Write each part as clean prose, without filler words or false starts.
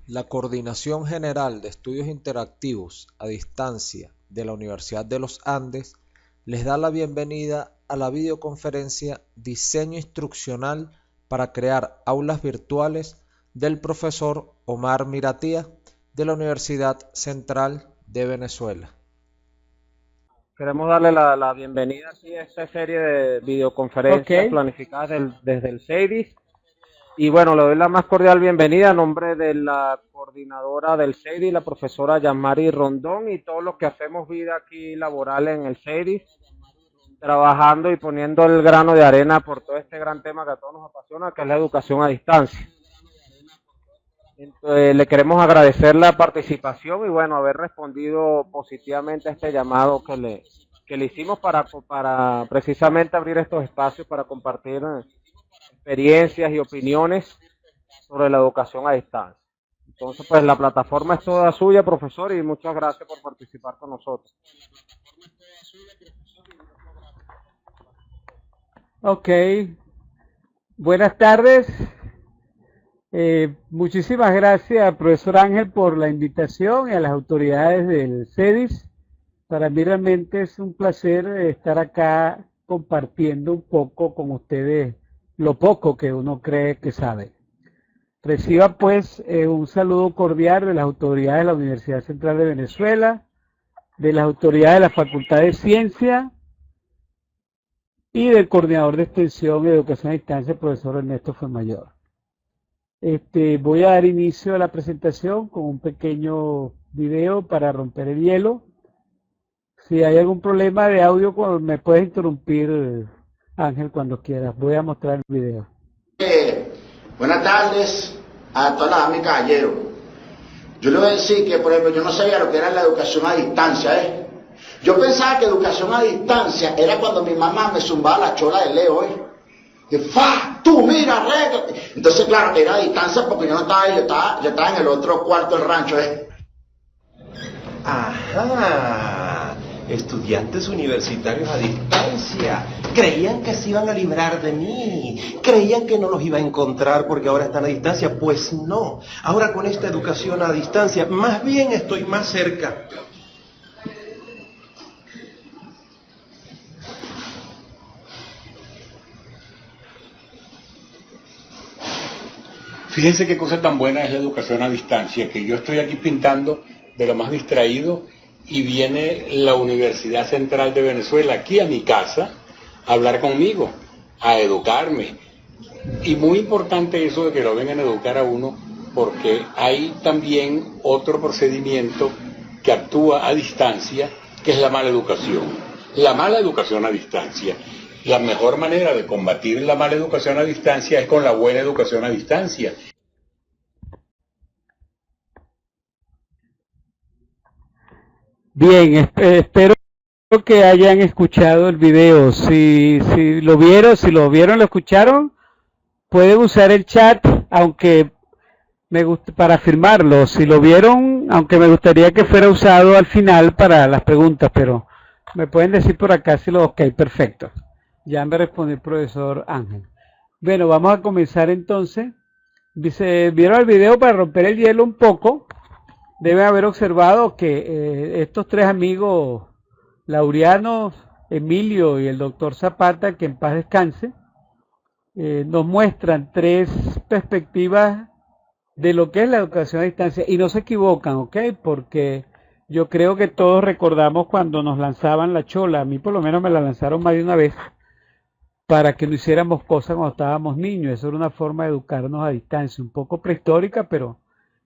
La Coordinación General de Estudios Interactivos a Distancia de la Universidad de los Andes les da la bienvenida a la videoconferencia Diseño Instruccional para crear aulas virtuales del profesor Omar Miratía de la Universidad Central de Venezuela. Queremos darle la bienvenida aquí a esta serie de videoconferencias planificadas desde el CEDIS. Y bueno, le doy la más cordial bienvenida a nombre de la coordinadora del CEDIS, la profesora Yamari Rondón, y todos los que hacemos vida aquí laboral en el CEDIS, trabajando y poniendo el grano de arena por todo este gran tema que a todos nos apasiona, que es la educación a distancia. Entonces, le queremos agradecer la participación y bueno, haber respondido positivamente a este llamado que le hicimos para precisamente abrir estos espacios para compartir experiencias y opiniones sobre la educación a distancia. Entonces, pues la plataforma es toda suya, profesor, y muchas gracias por participar con nosotros. Ok, buenas tardes. Muchísimas gracias, profesor Ángel, por la invitación y a las autoridades del CEDIS. Para mí realmente es un placer estar acá compartiendo un poco con ustedes lo poco que uno cree que sabe. Reciba pues un saludo cordial de las autoridades de la Universidad Central de Venezuela, de las autoridades de la Facultad de Ciencia y del coordinador de extensión y educación a distancia, el profesor Ernesto Fuenmayor. Voy a dar inicio a la presentación con un pequeño video para romper el hielo. Si hay algún problema de audio, me puedes interrumpir, Ángel, cuando quieras. Voy a mostrar el video. Buenas tardes a todas las amigas caballeros. Yo le voy a decir que, por ejemplo, yo no sabía lo que era la educación a distancia, ¿eh? Yo pensaba que educación a distancia era cuando mi mamá me zumbaba la chola de Leo, ¿eh? Que ¡fa! ¡Tú mira, arregla! Entonces, claro, era a distancia porque yo no estaba ahí, yo estaba en el otro cuarto del rancho, ¿eh? Ajá, estudiantes universitarios a distancia. Creían que se iban a librar de mí, creían que no los iba a encontrar porque ahora están a distancia. Pues no, ahora con esta educación a distancia, más bien estoy más cerca. Fíjense qué cosa tan buena es la educación a distancia, que yo estoy aquí pintando de lo más distraído y viene la Universidad Central de Venezuela aquí a mi casa a hablar conmigo, a educarme. Y muy importante eso de que lo vengan a educar a uno, porque hay también otro procedimiento que actúa a distancia, que es la mala educación. La mala educación a distancia. La mejor manera de combatir la mala educación a distancia es con la buena educación a distancia. Bien, espero que hayan escuchado el video. Si lo vieron, lo escucharon, pueden usar el chat, aunque para firmarlo. Si lo vieron, aunque me gustaría que fuera usado al final para las preguntas, pero me pueden decir por acá si lo... Ok, perfecto. Ya me respondió el profesor Ángel. Bueno, vamos a comenzar entonces. ¿Vieron el video para romper el hielo un poco? Deben haber observado que estos tres amigos, Laureano, Emilio y el doctor Zapata, que en paz descanse, nos muestran tres perspectivas de lo que es la educación a distancia. Y no se equivocan, ¿ok? Porque yo creo que todos recordamos cuando nos lanzaban la chola. A mí por lo menos me la lanzaron más de una vez, para que no hiciéramos cosas cuando estábamos niños. Eso era una forma de educarnos a distancia, un poco prehistórica, pero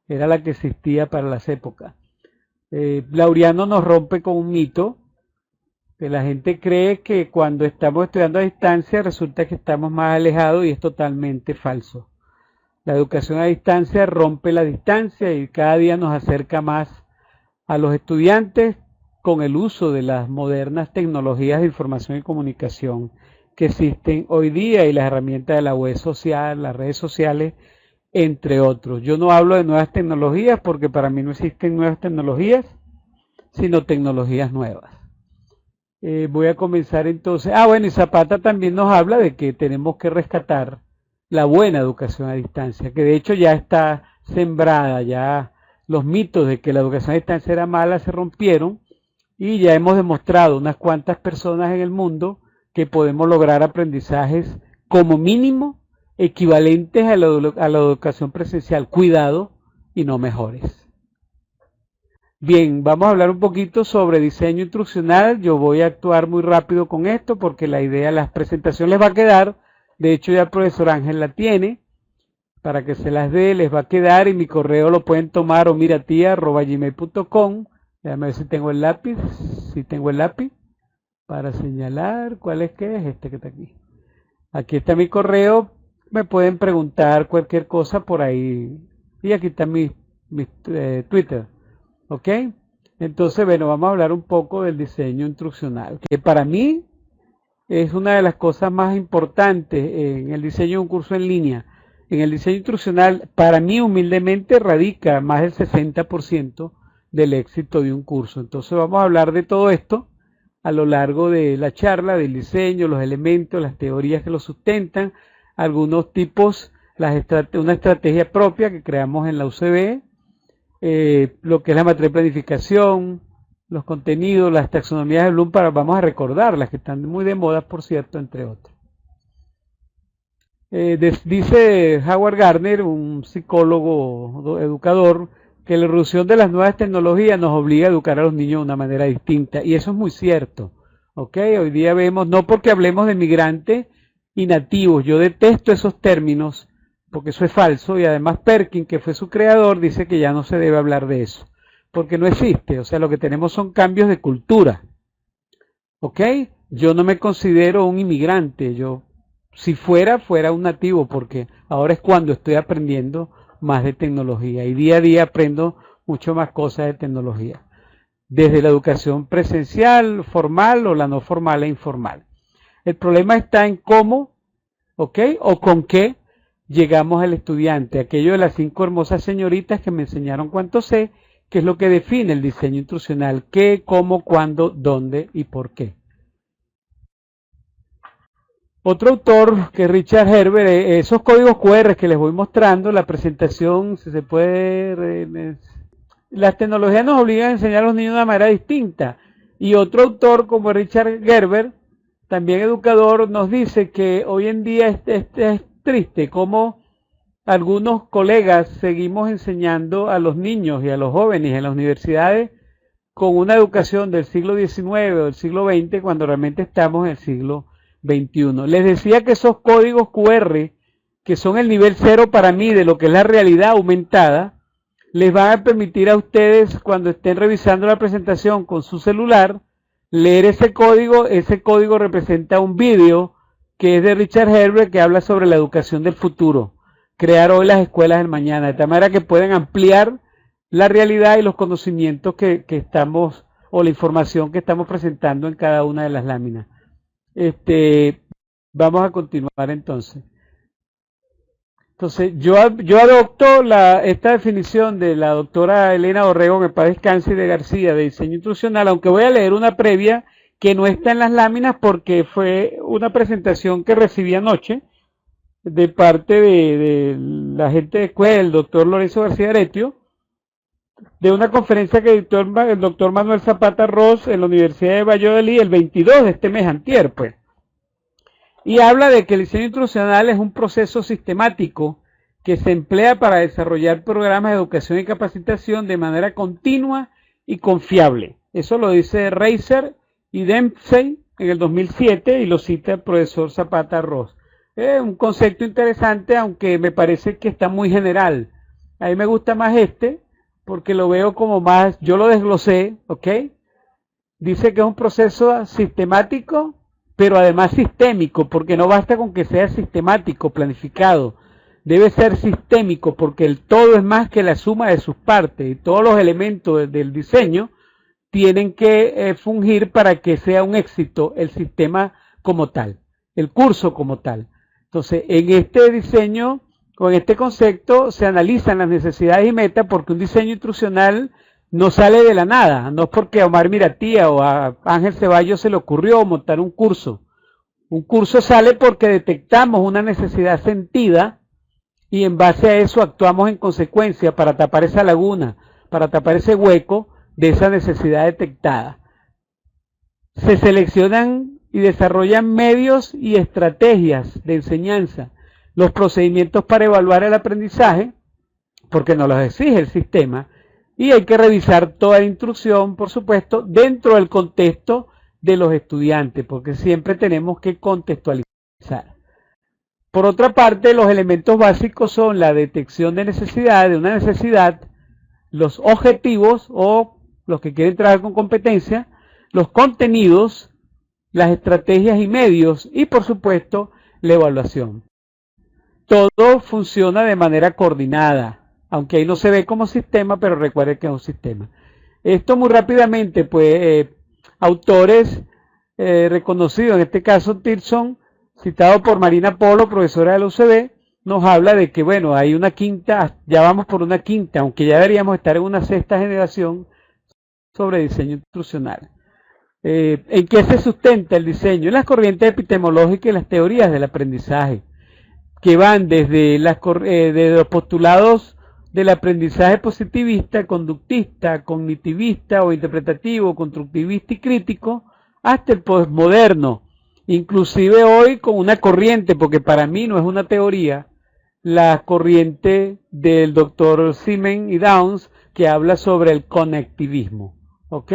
era la que existía para las épocas. Laureano nos rompe con un mito, que la gente cree que cuando estamos estudiando a distancia resulta que estamos más alejados, y es totalmente falso. La educación a distancia rompe la distancia y cada día nos acerca más a los estudiantes con el uso de las modernas tecnologías de información y comunicación que existen hoy día y las herramientas de la web social, las redes sociales, entre otros. Yo no hablo de nuevas tecnologías porque para mí no existen nuevas tecnologías, sino tecnologías nuevas. Voy a comenzar entonces. Bueno, y Zapata también nos habla de que tenemos que rescatar la buena educación a distancia, que de hecho ya está sembrada, ya los mitos de que la educación a distancia era mala se rompieron y ya hemos demostrado unas cuantas personas en el mundo que podemos lograr aprendizajes como mínimo equivalentes a la educación presencial, cuidado y no mejores. Bien, vamos a hablar un poquito sobre diseño instruccional. Yo voy a actuar muy rápido con esto porque la idea, las presentaciones les va a quedar. De hecho, ya el profesor Ángel la tiene. Para que se las dé, les va a quedar y mi correo lo pueden tomar o miratia@gmail.com. Déjame ver si tengo el lápiz. Si tengo el lápiz para señalar cuál es que es este que está aquí. Aquí está mi correo. Me pueden preguntar cualquier cosa por ahí. Y aquí está mi Twitter. ¿Ok? Entonces, bueno, vamos a hablar un poco del diseño instruccional, que para mí es una de las cosas más importantes en el diseño de un curso en línea. En el diseño instruccional, para mí humildemente radica más del 60% del éxito de un curso. Entonces vamos a hablar de todo esto a lo largo de la charla, del diseño, los elementos, las teorías que lo sustentan, algunos tipos, una estrategia propia que creamos en la UCB, lo que es la matriz de planificación, los contenidos, las taxonomías de Bloom, vamos a recordarlas, que están muy de moda, por cierto, entre otros. Dice Howard Gardner, un psicólogo educador, que la irrupción de las nuevas tecnologías nos obliga a educar a los niños de una manera distinta, y eso es muy cierto. ¿Okay? Hoy día vemos, no porque hablemos de migrantes y nativos, yo detesto esos términos, porque eso es falso, y además Perkin, que fue su creador, dice que ya no se debe hablar de eso, porque no existe, o sea, lo que tenemos son cambios de cultura. ¿Ok? Yo no me considero un inmigrante, si fuera un nativo, porque ahora es cuando estoy aprendiendo más de tecnología, y día a día aprendo mucho más cosas de tecnología, desde la educación presencial, formal, o la no formal e informal. El problema está en cómo, ¿ok? O con qué llegamos al estudiante, aquello de las 5 hermosas señoritas que me enseñaron cuánto sé, que es lo que define el diseño instruccional: qué, cómo, cuándo, dónde y por qué. Otro autor, que es Richard Herbert, esos códigos QR que les voy mostrando, la presentación, si se puede, las tecnologías nos obligan a enseñar a los niños de una manera distinta. Y otro autor como Richard Gerber, también educador, nos dice que hoy en día es triste como algunos colegas seguimos enseñando a los niños y a los jóvenes en las universidades con una educación del siglo XIX o del siglo XX, cuando realmente estamos en el siglo XXI. Les decía que esos códigos QR, que son el nivel 0 para mí de lo que es la realidad aumentada, les van a permitir a ustedes, cuando estén revisando la presentación con su celular, leer ese código. Ese código representa un vídeo que es de Richard Herbert, que habla sobre la educación del futuro, crear hoy las escuelas del mañana, de tal manera que pueden ampliar la realidad y los conocimientos que estamos, o la información que estamos presentando en cada una de las láminas. Vamos a continuar entonces. Entonces, yo adopto esta definición de la doctora Elena Dorrego, que para descanse, de García, de diseño instruccional, aunque voy a leer una previa que no está en las láminas porque fue una presentación que recibí anoche de parte de la gente de escuela, el doctor Lorenzo García Aretio, de una conferencia que dictó el doctor Manuel Zapata Ross en la Universidad de Valladolid el 22 de este mes, antier, pues. Y habla de que el diseño instruccional es un proceso sistemático que se emplea para desarrollar programas de educación y capacitación de manera continua y confiable. Eso lo dice Reiser y Dempsey en el 2007 y lo cita el profesor Zapata Ross. Es un concepto interesante, aunque me parece que está muy general. A mí me gusta más porque lo veo como más, yo lo desglosé, ¿ok? Dice que es un proceso sistemático, pero además sistémico, porque no basta con que sea sistemático, planificado. Debe ser sistémico, porque el todo es más que la suma de sus partes, y todos los elementos del diseño tienen que fungir para que sea un éxito el sistema como tal, el curso como tal. Entonces, en este diseño, con este concepto, se analizan las necesidades y metas, porque un diseño instruccional no sale de la nada. No es porque a Omar Miratía o a Ángel Ceballos se le ocurrió montar un curso. Un curso sale porque detectamos una necesidad sentida y en base a eso actuamos en consecuencia para tapar esa laguna, para tapar ese hueco de esa necesidad detectada. Se seleccionan y desarrollan medios y estrategias de enseñanza, los procedimientos para evaluar el aprendizaje, porque nos los exige el sistema, y hay que revisar toda la instrucción, por supuesto, dentro del contexto de los estudiantes, porque siempre tenemos que contextualizar. Por otra parte, los elementos básicos son la detección de necesidad, de una necesidad, los objetivos o los que quieren trabajar con competencia, los contenidos, las estrategias y medios y, por supuesto, la evaluación. Todo funciona de manera coordinada, aunque ahí no se ve como sistema, pero recuerde que es un sistema. Esto muy rápidamente, pues, autores reconocidos, en este caso Tirson, citado por Marina Polo, profesora de la UCB, nos habla de que, bueno, hay una quinta, ya vamos por una quinta, aunque ya deberíamos estar en una sexta generación sobre diseño instruccional. ¿En qué se sustenta el diseño? En las corrientes epistemológicas y las teorías del aprendizaje, que van desde los postulados del aprendizaje positivista, conductista, cognitivista o interpretativo, constructivista y crítico, hasta el postmoderno, inclusive hoy con una corriente, porque para mí no es una teoría, la corriente del doctor Siemens y Downs, que habla sobre el conectivismo. ¿Ok?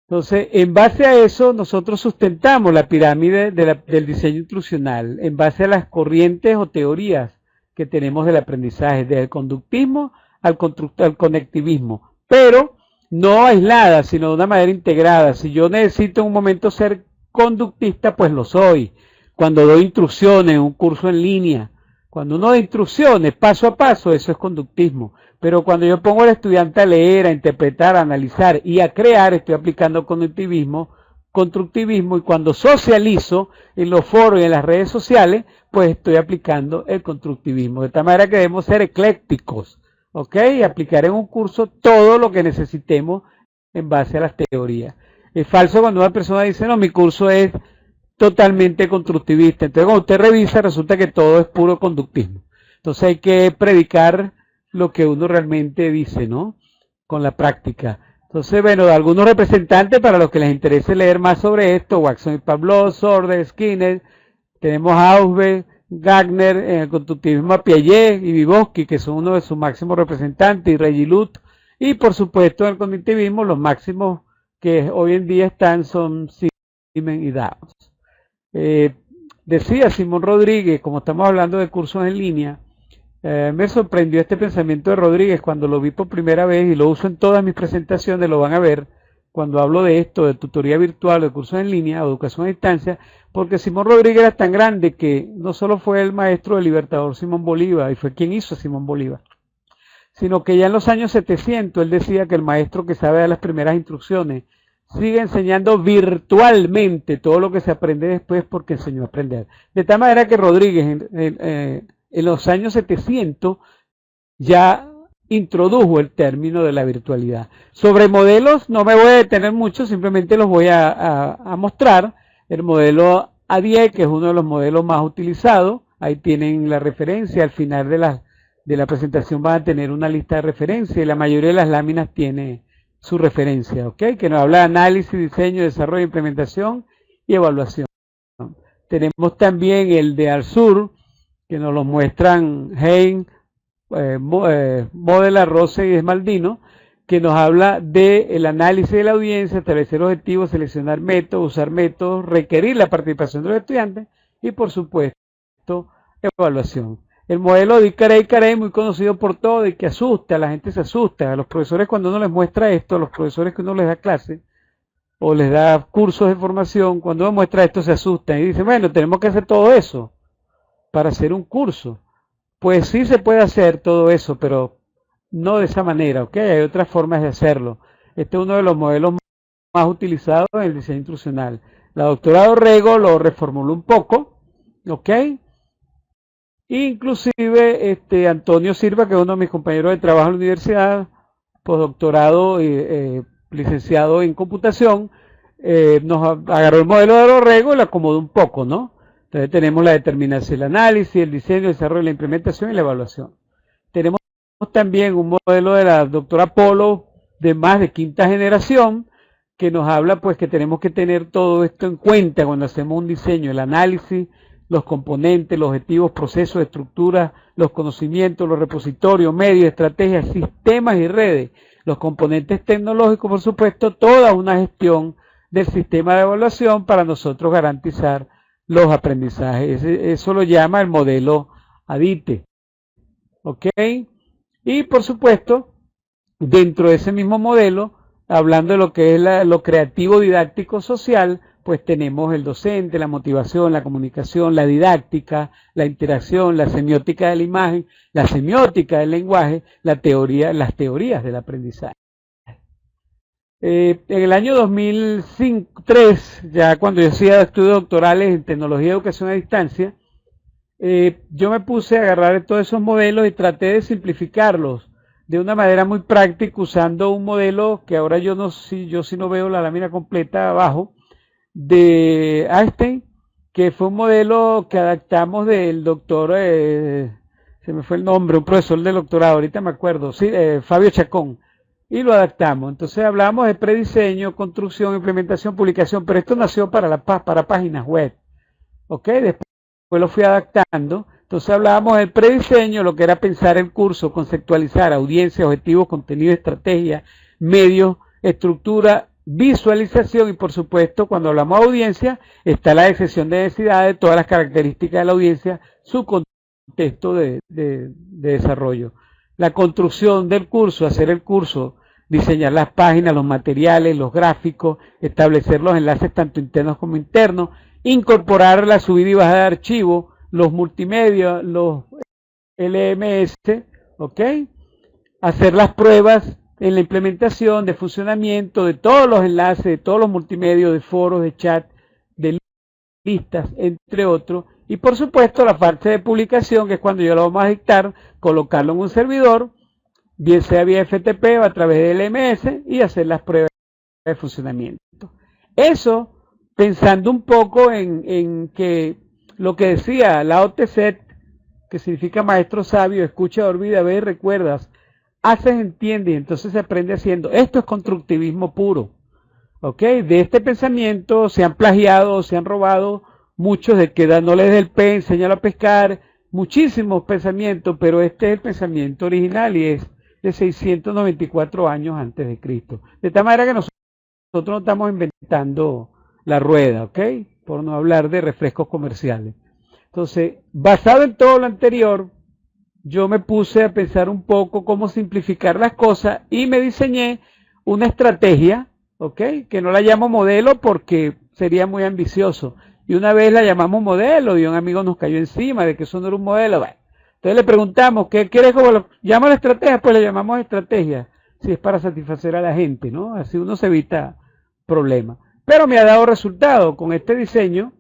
Entonces, en base a eso, nosotros sustentamos la pirámide del diseño instruccional, en base a las corrientes o teorías que tenemos del aprendizaje, desde el conductismo al conectivismo, pero no aislada, sino de una manera integrada. Si yo necesito en un momento ser conductista, pues lo soy. Cuando doy instrucciones en un curso en línea, cuando uno da instrucciones paso a paso, eso es conductismo. Pero cuando yo pongo al estudiante a leer, a interpretar, a analizar y a crear, estoy aplicando conductivismo, constructivismo, y cuando socializo en los foros y en las redes sociales, pues estoy aplicando el constructivismo. De tal manera que debemos ser eclécticos, ¿ok? Y aplicar en un curso todo lo que necesitemos en base a las teorías. Es falso cuando una persona dice, no, mi curso es totalmente constructivista. Entonces, cuando usted revisa, resulta que todo es puro conductismo. Entonces hay que predicar lo que uno realmente dice, ¿no? Con la práctica. Entonces, bueno, algunos representantes para los que les interese leer más sobre esto, Watson y Pavlov, Sorder, Skinner, tenemos a Ausberg, Gardner, en el constructivismo a Piaget y Vygotsky, que son uno de sus máximos representantes, y Regilut, y por supuesto en el cognitivismo los máximos que hoy en día están son Siemens y Downs. Decía Simón Rodríguez, como estamos hablando de cursos en línea, me sorprendió este pensamiento de Rodríguez cuando lo vi por primera vez y lo uso en todas mis presentaciones, lo van a ver cuando hablo de esto, de tutoría virtual, de cursos en línea o educación a distancia, porque Simón Rodríguez era tan grande que no solo fue el maestro del libertador Simón Bolívar y fue quien hizo a Simón Bolívar, sino que ya en los años 700 él decía que el maestro que sabe dar las primeras instrucciones sigue enseñando virtualmente todo lo que se aprende después porque enseñó a aprender. De tal manera que Rodríguez en los años 700 ya introdujo el término de la virtualidad. Sobre modelos no me voy a detener mucho, simplemente los voy a mostrar. El modelo A10, que es uno de los modelos más utilizados, ahí tienen la referencia, al final de la presentación van a tener una lista de referencia y la mayoría de las láminas tiene su referencia, ¿ok? Que nos habla de análisis, diseño, desarrollo, implementación y evaluación. Tenemos también el de Alsur, que nos lo muestran Hein, Modela, Rose y Esmaldino, que nos habla del análisis de la audiencia, establecer objetivos, seleccionar métodos, usar métodos, requerir la participación de los estudiantes y, por supuesto, evaluación. El modelo de Carey, muy conocido por todo y que asusta, la gente se asusta. A los profesores, cuando uno les muestra esto, a los profesores que uno les da clase o les da cursos de formación, cuando uno muestra esto se asustan y dicen, bueno, tenemos que hacer todo eso para hacer un curso. Pues sí se puede hacer todo eso, pero no de esa manera, ¿ok? Hay otras formas de hacerlo. Este es uno de los modelos más utilizados en el diseño instruccional. La doctora Dorrego lo reformuló un poco, ¿ok? Inclusive Antonio Silva, que es uno de mis compañeros de trabajo en la universidad, postdoctorado y licenciado en computación, nos agarró el modelo de Dorrego y lo acomodó un poco, ¿no? Entonces tenemos la determinación, el análisis, el diseño, el desarrollo, la implementación y la evaluación. Tenemos también un modelo de la doctora Polo de más de quinta generación, que nos habla pues que tenemos que tener todo esto en cuenta cuando hacemos un diseño, el análisis, los componentes, los objetivos, procesos, estructuras, los conocimientos, los repositorios, medios, estrategias, sistemas y redes, los componentes tecnológicos, por supuesto, toda una gestión del sistema de evaluación para nosotros garantizar los aprendizajes. Eso lo llama el modelo ADITE. ¿Ok? Y por supuesto, dentro de ese mismo modelo, hablando de lo que es lo creativo didáctico social, pues tenemos el docente, la motivación, la comunicación, la didáctica, la interacción, la semiótica de la imagen, la semiótica del lenguaje, las teorías del aprendizaje. En el año 2003, ya cuando yo hacía estudios doctorales en tecnología de educación a distancia, yo me puse a agarrar todos esos modelos y traté de simplificarlos de una manera muy práctica usando un modelo que ahora yo sí no veo la lámina completa abajo, de Einstein, que fue un modelo que adaptamos del doctor, se me fue el nombre, un profesor de doctorado, ahorita me acuerdo, sí, Fabio Chacón, y lo adaptamos. Entonces hablamos de prediseño, construcción, implementación, publicación, pero esto nació para páginas web, ¿ok? Después lo fui adaptando. Entonces hablábamos del prediseño, lo que era pensar el curso, conceptualizar audiencia, objetivos, contenido, estrategia, medios, estructura, visualización y por supuesto cuando hablamos de audiencia está la descripción de necesidades, todas las características de la audiencia, su contexto de desarrollo. La construcción del curso, hacer el curso, diseñar las páginas, los materiales, los gráficos, establecer los enlaces tanto internos como internos, incorporar la subida y bajada de archivos, los multimedia, los LMS, ¿ok? Hacer las pruebas en la implementación de funcionamiento de todos los enlaces, de todos los multimedios, de foros, de chat, de listas, entre otros. Y por supuesto la parte de publicación, que es cuando yo lo vamos a dictar, colocarlo en un servidor, bien sea vía FTP o a través del LMS, y hacer las pruebas de funcionamiento. Eso, pensando un poco en que lo que decía Lao Tse, que significa maestro sabio, escucha, olvida, ve y recuerdas, haces, entiendes, y entonces se aprende haciendo. Esto es constructivismo puro. ¿Ok? De este pensamiento se han plagiado, se han robado muchos de que no les dé el pez, enséñalo a pescar, muchísimos pensamientos, pero este es el pensamiento original y es de 694 años antes de Cristo. De tal manera que nosotros no estamos inventando la rueda, ¿ok? Por no hablar de refrescos comerciales. Entonces, basado en todo lo anterior, yo me puse a pensar un poco cómo simplificar las cosas y me diseñé una estrategia, ¿ok? Que no la llamo modelo porque sería muy ambicioso. Y una vez la llamamos modelo y un amigo nos cayó encima de que eso no era un modelo. Bueno, entonces le preguntamos, ¿qué quieres? ¿Cómo lo llama la estrategia? Pues le llamamos estrategia, si es para satisfacer a la gente, ¿no? Así uno se evita problemas. Pero me ha dado resultado. Con este diseño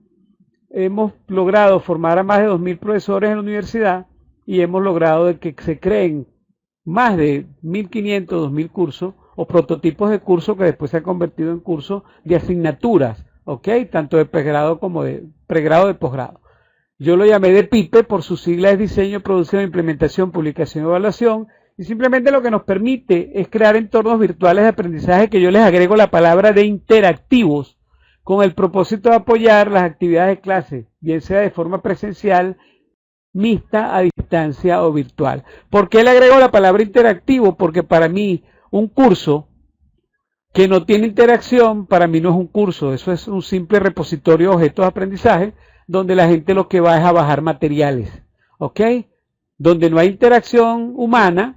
hemos logrado formar a más de 2.000 profesores en la universidad y hemos logrado de que se creen más de 1.500, 2.000 cursos o prototipos de cursos que después se han convertido en cursos de asignaturas, ¿ok? Tanto de pregrado como de pregrado de posgrado. Yo lo llamé de PIPE por sus siglas de diseño, producción, implementación, publicación y evaluación, y simplemente lo que nos permite es crear entornos virtuales de aprendizaje que yo les agrego la palabra de interactivos, con el propósito de apoyar las actividades de clase, bien sea de forma presencial, mixta, a distancia o virtual. ¿Por qué le agrego la palabra interactivo? Porque para mí un curso que no tiene interacción, para mí no es un curso, eso es un simple repositorio de objetos de aprendizaje, donde la gente lo que va es a bajar materiales, ¿ok? Donde no hay interacción humana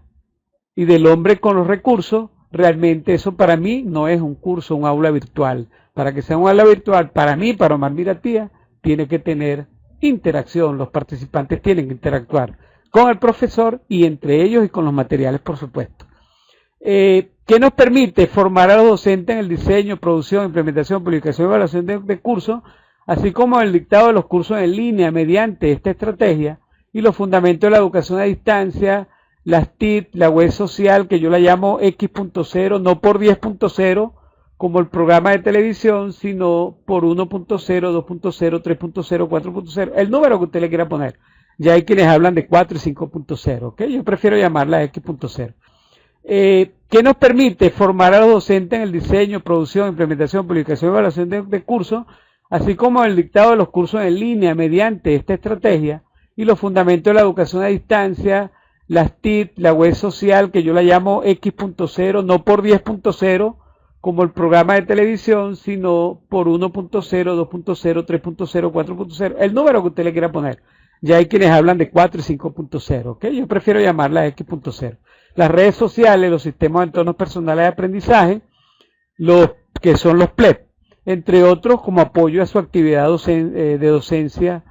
y del hombre con los recursos, realmente eso para mí no es un curso, un aula virtual. Para que sea un aula virtual, para mí, para Omar Miratía, tiene que tener interacción, los participantes tienen que interactuar con el profesor y entre ellos y con los materiales, por supuesto. ¿Qué nos permite? Formar a los docentes en el diseño, producción, implementación, publicación y evaluación de cursos, así como el dictado de los cursos en línea mediante esta estrategia y los fundamentos de la educación a distancia, las TIC, la web social, que yo la llamo X.0, no por 10.0, como el programa de televisión, sino por 1.0, 2.0, 3.0, 4.0, el número que usted le quiera poner. Ya hay quienes hablan de 4 y 5.0, ¿ok? Yo prefiero llamarla X.0. ¿Qué nos permite formar a los docentes en el diseño, producción, implementación, publicación y evaluación de cursos, así como el dictado de los cursos en línea mediante esta estrategia y los fundamentos de la educación a distancia, las TIC, la web social, que yo la llamo X.0, no por 10.0, como el programa de televisión, sino por 1.0, 2.0, 3.0, 4.0, el número que usted le quiera poner. Ya hay quienes hablan de 4 y 5.0, ¿ok? Yo prefiero llamarla X.0. Las redes sociales, los sistemas de entornos personales de aprendizaje, los que son los PLEP, entre otros, como apoyo a su actividad de docencia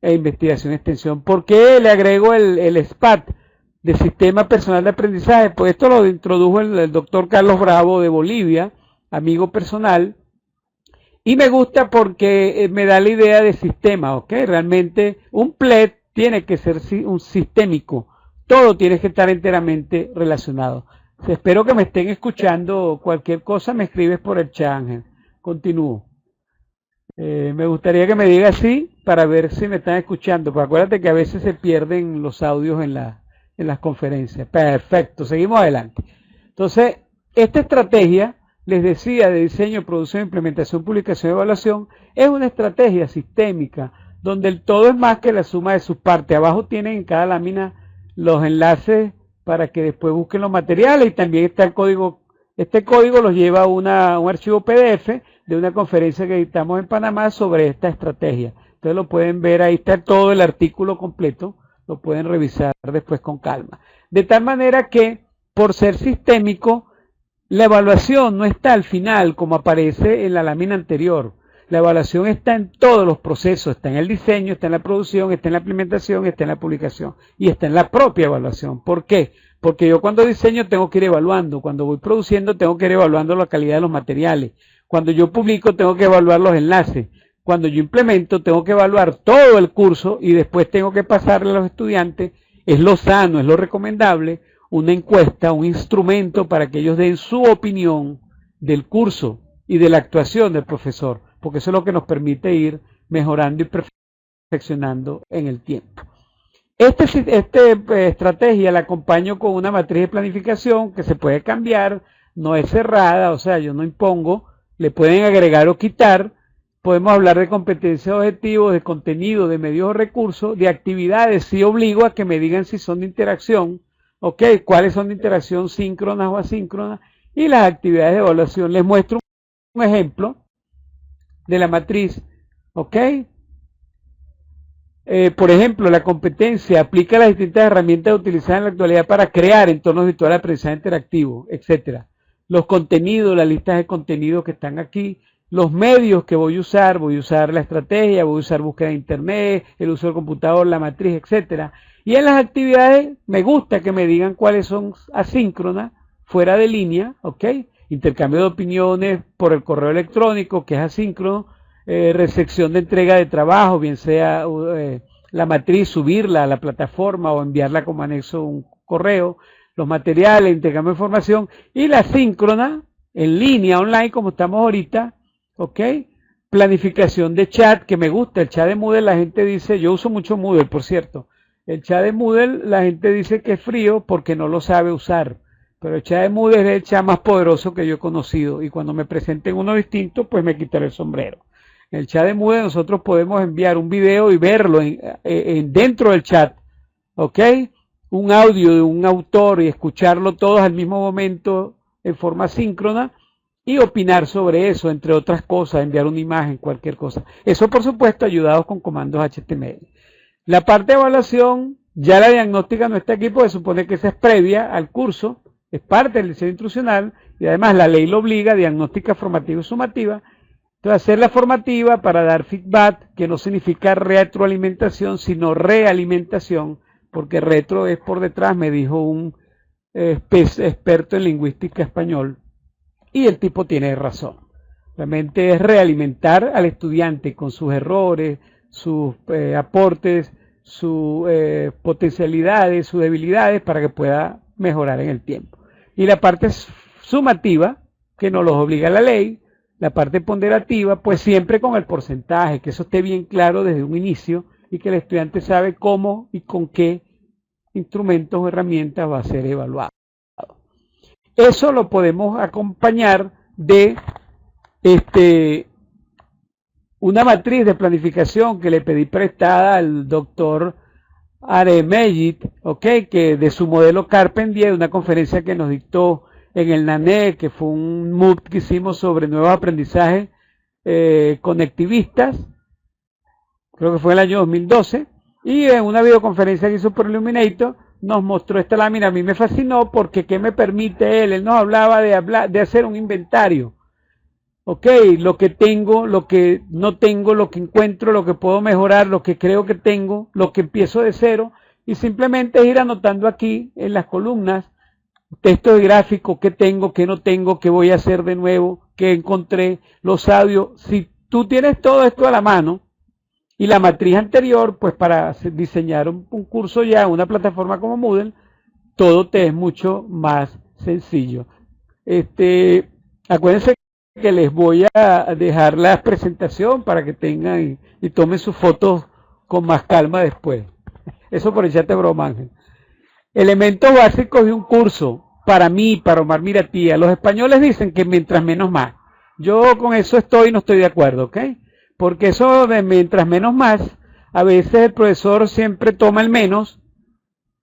e investigación y extensión. ¿Por qué le agrego el SPAT de Sistema Personal de Aprendizaje? Pues esto lo introdujo el doctor Carlos Bravo de Bolivia, amigo personal, y me gusta porque me da la idea de sistema, ¿ok? Realmente un PLEP tiene que ser un sistémico, todo tiene que estar enteramente relacionado. Espero que me estén escuchando. Cualquier cosa me escribes por el chat, Ángel. Continúo. Me gustaría que me diga así para ver si me están escuchando, porque acuérdate que a veces se pierden los audios en las conferencias. Perfecto, seguimos adelante. Entonces, esta estrategia, les decía, de diseño, producción, implementación, publicación y evaluación, es una estrategia sistémica, donde el todo es más que la suma de sus partes. Abajo tienen en cada lámina los enlaces para que después busquen los materiales, y también está el código. Este código los lleva a un archivo PDF de una conferencia que editamos en Panamá sobre esta estrategia. Entonces lo pueden ver, ahí está todo el artículo completo, lo pueden revisar después con calma. De tal manera que, por ser sistémico, la evaluación no está al final como aparece en la lámina anterior. La evaluación está en todos los procesos, está en el diseño, está en la producción, está en la implementación, está en la publicación y está en la propia evaluación. ¿Por qué? Porque yo cuando diseño tengo que ir evaluando, cuando voy produciendo tengo que ir evaluando la calidad de los materiales, cuando yo publico tengo que evaluar los enlaces, cuando yo implemento tengo que evaluar todo el curso y después tengo que pasarle a los estudiantes, es lo sano, es lo recomendable, una encuesta, un instrumento para que ellos den su opinión del curso y de la actuación del profesor, porque eso es lo que nos permite ir mejorando y perfeccionando en el tiempo. Esta estrategia la acompaño con una matriz de planificación que se puede cambiar, no es cerrada, o sea, yo no impongo, le pueden agregar o quitar. Podemos hablar de competencias, objetivos, de contenido, de medios o recursos, de actividades. Sí obligo a que me digan si son de interacción, ¿ok? Cuáles son de interacción síncronas o asíncronas, y las actividades de evaluación. Les muestro un ejemplo de la matriz, ¿ok? Por ejemplo, la competencia aplica las distintas herramientas utilizadas en la actualidad para crear entornos virtuales de aprendizaje interactivo, etcétera. Los contenidos, las listas de contenidos que están aquí, los medios que voy a usar la estrategia, voy a usar búsqueda de internet, el uso del computador, la matriz, etcétera. Y en las actividades me gusta que me digan cuáles son asíncronas, fuera de línea, ¿ok? Intercambio de opiniones por el correo electrónico, que es asíncrono, recepción de entrega de trabajo, bien sea la matriz, subirla a la plataforma o enviarla como anexo a un correo, los materiales, intercambio de información, y la síncrona, en línea, online, como estamos ahorita, ¿ok? Planificación de chat, que me gusta, el chat de Moodle, la gente dice, yo uso mucho Moodle, por cierto, el chat de Moodle, la gente dice que es frío porque no lo sabe usar, pero el chat de Moodle es el chat más poderoso que yo he conocido, y cuando me presenten uno distinto, pues me quitaré el sombrero. En el chat de Moodle nosotros podemos enviar un video y verlo dentro del chat, ¿ok? Un audio de un autor y escucharlo todos al mismo momento en forma síncrona y opinar sobre eso, entre otras cosas, enviar una imagen, cualquier cosa. Eso, por supuesto, ayudados con comandos HTML. La parte de evaluación, ya la diagnóstica no está aquí, porque se supone que esa es previa al curso, es parte del diseño instruccional, y además la ley lo obliga, diagnóstica formativa y sumativa. Entonces, hacer la formativa para dar feedback, que no significa retroalimentación, sino realimentación, porque retro es por detrás, me dijo un experto en lingüística español, y el tipo tiene razón. Realmente es realimentar al estudiante con sus errores, sus aportes, sus potencialidades, sus debilidades, para que pueda mejorar en el tiempo. Y la parte sumativa, que nos los obliga la ley, la parte ponderativa, pues siempre con el porcentaje, que eso esté bien claro desde un inicio y que el estudiante sabe cómo y con qué instrumentos o herramientas va a ser evaluado. Eso lo podemos acompañar de una matriz de planificación que le pedí prestada al doctor Aremegit, que de su modelo Carpentier, de una conferencia que nos dictó en el NANE, que fue un MOOC que hicimos sobre nuevos aprendizajes conectivistas, creo que fue en el año 2012, y en una videoconferencia que hizo por Illuminator, nos mostró esta lámina. A mí me fascinó porque ¿qué me permite él? Él nos hablaba de hacer un inventario. Lo que tengo, lo que no tengo, lo que encuentro, lo que puedo mejorar, lo que creo que tengo, lo que empiezo de cero, y simplemente ir anotando aquí en las columnas, textos gráficos, qué tengo, qué no tengo, qué voy a hacer de nuevo, qué encontré, los audios. Si tú tienes todo esto a la mano, y la matriz anterior, pues para diseñar un curso ya, una plataforma como Moodle, todo te es mucho más sencillo. Acuérdense que les voy a dejar la presentación para que tengan y tomen sus fotos con más calma después. Eso por echarte broma, Ángel. Elementos básicos de un curso, para mí, para Omar Miratía. Los españoles dicen que mientras menos más. Yo con eso no estoy de acuerdo, ¿ok? Porque eso de mientras menos más, a veces el profesor siempre toma el menos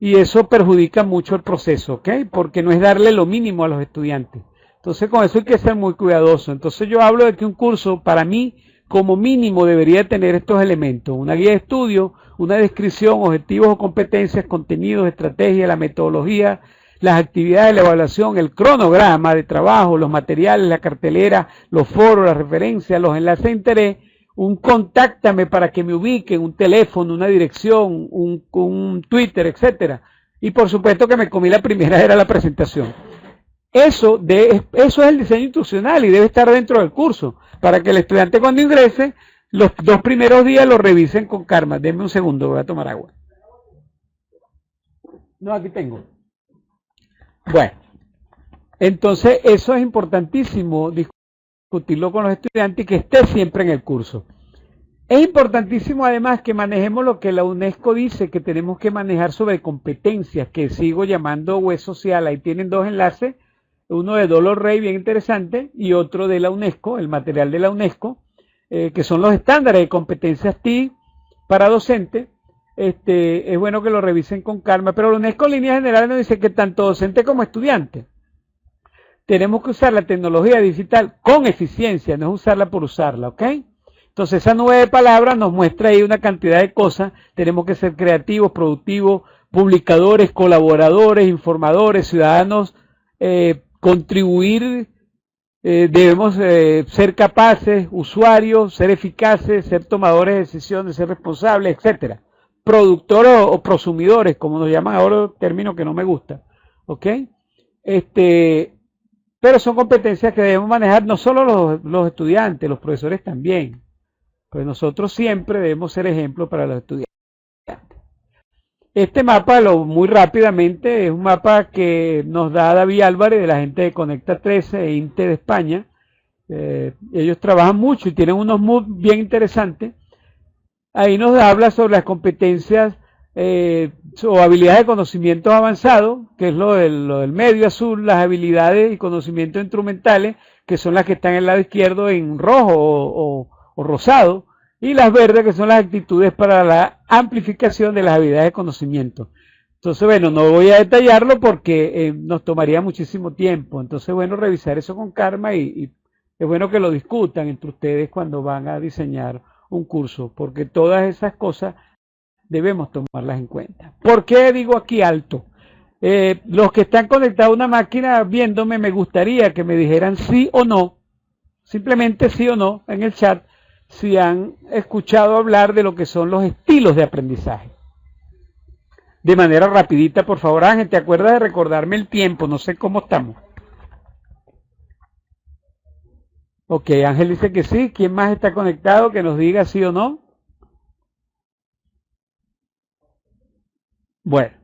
y eso perjudica mucho el proceso, ¿ok? Porque no es darle lo mínimo a los estudiantes. Entonces con eso hay que ser muy cuidadoso. Entonces yo hablo de que un curso para mí como mínimo debería tener estos elementos: una guía de estudio, una descripción, objetivos o competencias, contenidos, estrategia, la metodología, las actividades, la evaluación, el cronograma de trabajo, los materiales, la cartelera, los foros, las referencias, los enlaces de interés, un contáctame para que me ubiquen, un teléfono, una dirección, un Twitter, etcétera. Y por supuesto que me comí la primera, era la presentación. Eso es el diseño instruccional y debe estar dentro del curso, para que el estudiante cuando ingrese, los 2 primeros días lo revisen con calma. Denme un segundo, voy a tomar agua. No, aquí tengo. Bueno, entonces eso es importantísimo discutirlo con los estudiantes y que esté siempre en el curso. Es importantísimo además que manejemos lo que la UNESCO dice que tenemos que manejar sobre competencias, que sigo llamando web social. Ahí tienen 2 enlaces, uno de Dolor Rey, bien interesante, y otro de la UNESCO, el material de la UNESCO, que son los estándares de competencias TI para docentes. Es bueno que lo revisen con calma, pero la UNESCO en líneas generales nos dice que tanto docente como estudiante tenemos que usar la tecnología digital con eficiencia, no es usarla por usarla, ¿ok? Entonces esa nube de palabras nos muestra ahí una cantidad de cosas. Tenemos que ser creativos, productivos, publicadores, colaboradores, informadores, ciudadanos, contribuir, debemos ser capaces, usuarios, ser eficaces, ser tomadores de decisiones, ser responsables, etcétera. Productores o prosumidores, como nos llaman ahora, término que no me gusta, ¿ok? Pero son competencias que debemos manejar no solo los estudiantes, los profesores también. Pues nosotros siempre debemos ser ejemplo para los estudiantes. Este mapa, muy rápidamente, es un mapa que nos da David Álvarez, de la gente de Conecta 13 e INTE de España. Ellos trabajan mucho y tienen unos MOOC bien interesantes. Ahí nos habla sobre las competencias o habilidades de conocimientos avanzados, que es lo del medio azul, las habilidades y conocimientos instrumentales, que son las que están en el lado izquierdo en rojo o rosado, y las verdes, que son las actitudes para la amplificación de las habilidades de conocimiento. Entonces, bueno, no voy a detallarlo porque nos tomaría muchísimo tiempo. Entonces, bueno, revisar eso con calma y es bueno que lo discutan entre ustedes cuando van a diseñar un curso, porque todas esas cosas debemos tomarlas en cuenta. ¿Por qué digo aquí alto? Los que están conectados a una máquina viéndome, me gustaría que me dijeran sí o no, simplemente sí o no en el chat, si han escuchado hablar de lo que son los estilos de aprendizaje. De manera rapidita, por favor. Ángel, ¿te acuerdas de recordarme el tiempo? No sé cómo estamos. Ok, Ángel dice que sí. ¿Quién más está conectado? Que nos diga sí o no. Bueno,